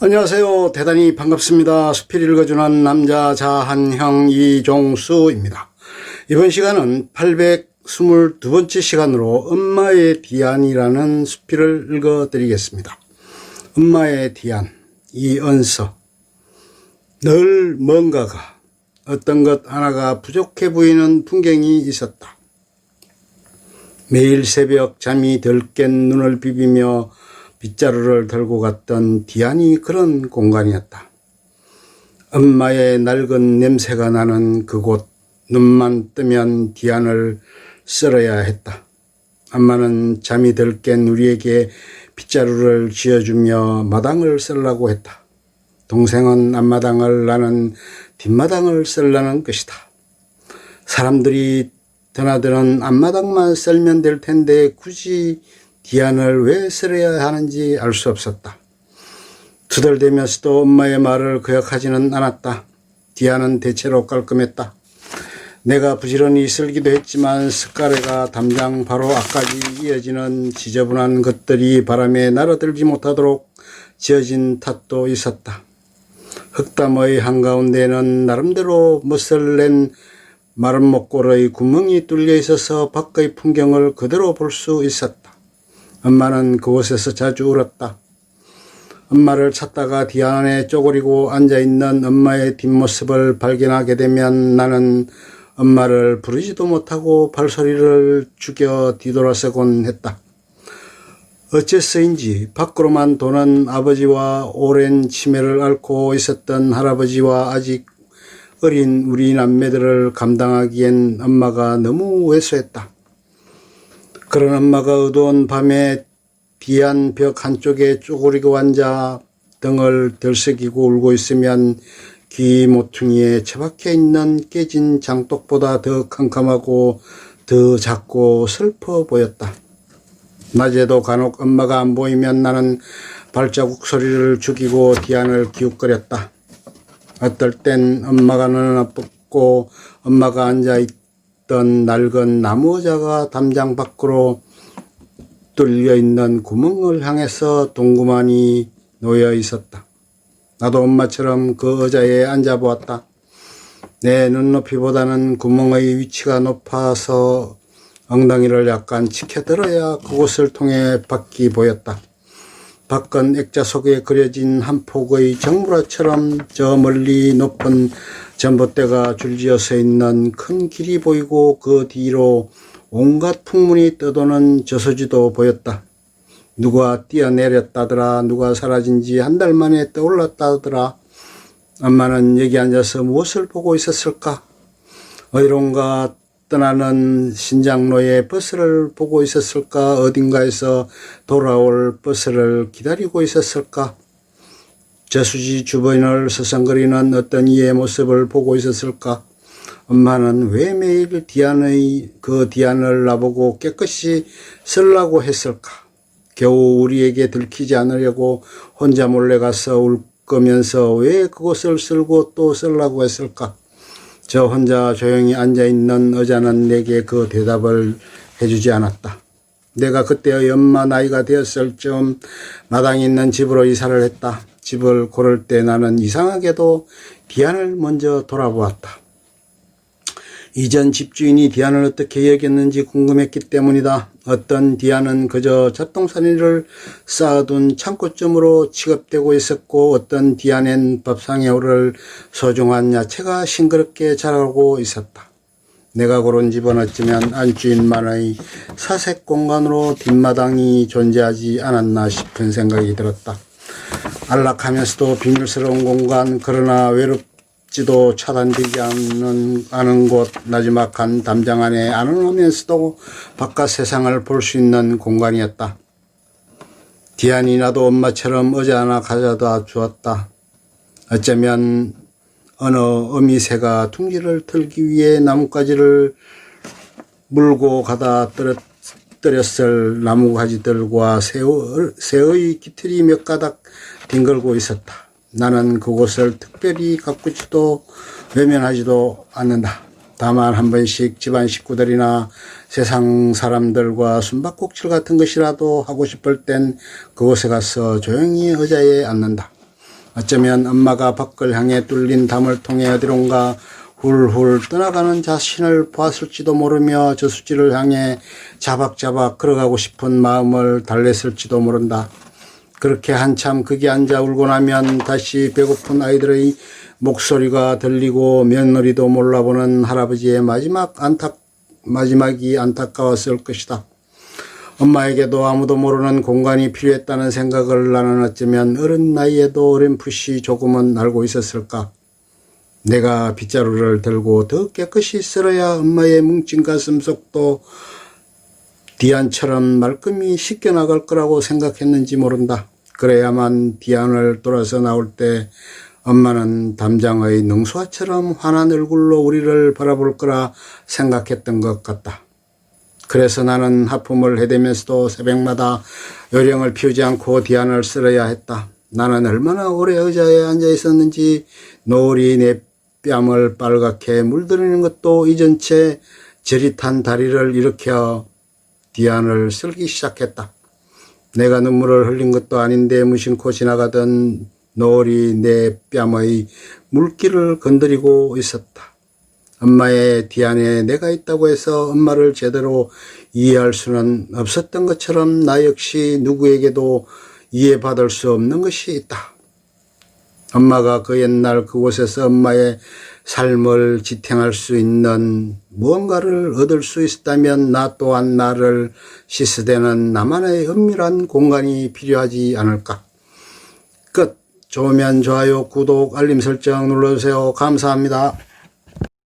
안녕하세요. 대단히 반갑습니다. 수필 읽어주는 남자 자한형 이종수입니다. 이번 시간은 822번째 시간으로 엄마의 디안이라는 수필을 읽어드리겠습니다. 엄마의 디안, 이언서. 늘 뭔가가, 어떤 것 하나가 부족해 보이는 풍경이 있었다. 매일 새벽 잠이 덜 깬 눈을 비비며 빗자루를 들고 갔던 디안이 그런 공간이었다. 엄마의 낡은 냄새가 나는 그곳, 눈만 뜨면 디안을 썰어야 했다. 엄마는 잠이 덜 깬 우리에게 빗자루를 쥐어주며 마당을 썰라고 했다. 동생은 앞마당을, 나는 뒷마당을 썰라는 것이다. 사람들이 드나드는 앞마당만 썰면 될 텐데 굳이 디안을 왜 썰어야 하는지 알 수 없었다. 투덜대면서도 엄마의 말을 거역하지는 않았다. 디안은 대체로 깔끔했다. 내가 부지런히 썰기도 했지만 숟가래가 담장 바로 앞까지 이어지는 지저분한 것들이 바람에 날아들지 못하도록 지어진 탓도 있었다. 흙담의 한가운데는 나름대로 멋을낸 마른 목골의 구멍이 뚫려 있어서 밖의 풍경을 그대로 볼 수 있었다. 엄마는 그곳에서 자주 울었다. 엄마를 찾다가 디안에 쪼그리고 앉아있는 엄마의 뒷모습을 발견하게 되면 나는 엄마를 부르지도 못하고 발소리를 죽여 뒤돌아서곤 했다. 어째서인지 밖으로만 도는 아버지와 오랜 치매를 앓고 있었던 할아버지와 아직 어린 우리 남매들을 감당하기엔 엄마가 너무 왜소했다. 그런 엄마가 어두운 밤에 디안 벽 한쪽에 쪼그리고 앉아 등을 들썩이고 울고 있으면 귀 모퉁이에 처박혀 있는 깨진 장독보다 더 캄캄하고 더 작고 슬퍼 보였다. 낮에도 간혹 엄마가 안 보이면 나는 발자국 소리를 죽이고 디안을 기웃거렸다. 어떨 땐 엄마가 눈어붙고 엄마가 앉아있던 낡은 나무 의자가 담장 밖으로 뚫려 있는 구멍을 향해서 동그만히 놓여 있었다. 나도 엄마처럼 그 의자에 앉아 보았다. 내 눈높이보다는 구멍의 위치가 높아서 엉덩이를 약간 치켜들어야 그곳을 통해 밖이 보였다. 밖은 액자 속에 그려진 한 폭의 정물화처럼 저 멀리 높은 전봇대가 줄지어 서 있는 큰 길이 보이고 그 뒤로 온갖 풍문이 떠도는 저수지도 보였다. 누가 뛰어내렸다더라. 누가 사라진 지 한 달 만에 떠올랐다더라. 엄마는 여기 앉아서 무엇을 보고 있었을까? 어디론가 떠나는 신장로의 버스를 보고 있었을까? 어딘가에서 돌아올 버스를 기다리고 있었을까? 저수지 주변을 서성거리는 어떤 이의 모습을 보고 있었을까? 엄마는 왜 매일 디안을 나보고 깨끗이 썰라고 했을까? 겨우 우리에게 들키지 않으려고 혼자 몰래 가서 울 거면서 왜 그것을 썰고 또 썰라고 했을까? 저 혼자 조용히 앉아있는 의자는 내게 그 대답을 해주지 않았다. 내가 그때의 엄마 나이가 되었을 즈음 마당에 있는 집으로 이사를 했다. 집을 고를 때 나는 이상하게도 디안을 먼저 돌아보았다. 이전 집주인이 디안을 어떻게 여겼는지 궁금했기 때문이다. 어떤 디안은 그저 잡동사니를 쌓아둔 창고쯤으로 취급되고 있었고 어떤 디안엔 밥상에 오를 소중한 야채가 싱그럽게 자라고 있었다. 내가 고른 집은 어쩌면 안주인만의 사색 공간으로 뒷마당이 존재하지 않았나 싶은 생각이 들었다. 안락하면서도 비밀스러운 공간, 그러나 외롭지도 차단되지 않은 곳, 나지막한 담장 안에 안온하면서도 바깥 세상을 볼 수 있는 공간이었다. 디안이 나도 엄마처럼 의자 하나 가져다 주었다. 어쩌면 어느 어미새가 둥지를 틀기 위해 나뭇가지를 물고 가다 떨었을 나무가지들과 새의 깃털이 몇 가닥 뒹굴고 있었다. 나는 그곳을 특별히 가꾸지도 외면하지도 않는다. 다만 한 번씩 집안 식구들이나 세상 사람들과 숨바꼭질 같은 것이라도 하고 싶을 땐 그곳에 가서 조용히 의자에 앉는다. 어쩌면 엄마가 밖을 향해 뚫린 담을 통해 어디론가 훌훌 떠나가는 자신을 보았을지도 모르며 저수지를 향해 자박자박 걸어가고 싶은 마음을 달랬을지도 모른다. 그렇게 한참 거기 앉아 울고 나면 다시 배고픈 아이들의 목소리가 들리고 며느리도 몰라보는 할아버지의 마지막이 안타까웠을 것이다. 엄마에게도 아무도 모르는 공간이 필요했다는 생각을 나는 어쩌면 어린 나이에도 어렴풋이 조금은 알고 있었을까. 내가 빗자루를 들고 더 깨끗이 쓸어야 엄마의 뭉친 가슴 속도 디안처럼 말끔히 씻겨나갈 거라고 생각했는지 모른다. 그래야만 디안을 돌아서 나올 때 엄마는 담장의 능수화처럼 환한 얼굴로 우리를 바라볼 거라 생각했던 것 같다. 그래서 나는 하품을 해대면서도 새벽마다 요령을 피우지 않고 디안을 쓸어야 했다. 나는 얼마나 오래 의자에 앉아 있었는지 노을이 내 뺨을 빨갛게 물들이는 것도 잊은 채 저릿한 다리를 일으켜 디안을 쓸기 시작했다. 내가 눈물을 흘린 것도 아닌데 무심코 지나가던 노을이 내 뺨의 물기를 건드리고 있었다. 엄마의 디안에 내가 있다고 해서 엄마를 제대로 이해할 수는 없었던 것처럼 나 역시 누구에게도 이해받을 수 없는 것이 있다. 엄마가 그 옛날 그곳에서 엄마의 삶을 지탱할 수 있는 무언가를 얻을 수 있었다면 나 또한 나를 씻어대는 나만의 은밀한 공간이 필요하지 않을까. 끝. 좋으면 좋아요, 구독, 알림 설정 눌러주세요. 감사합니다.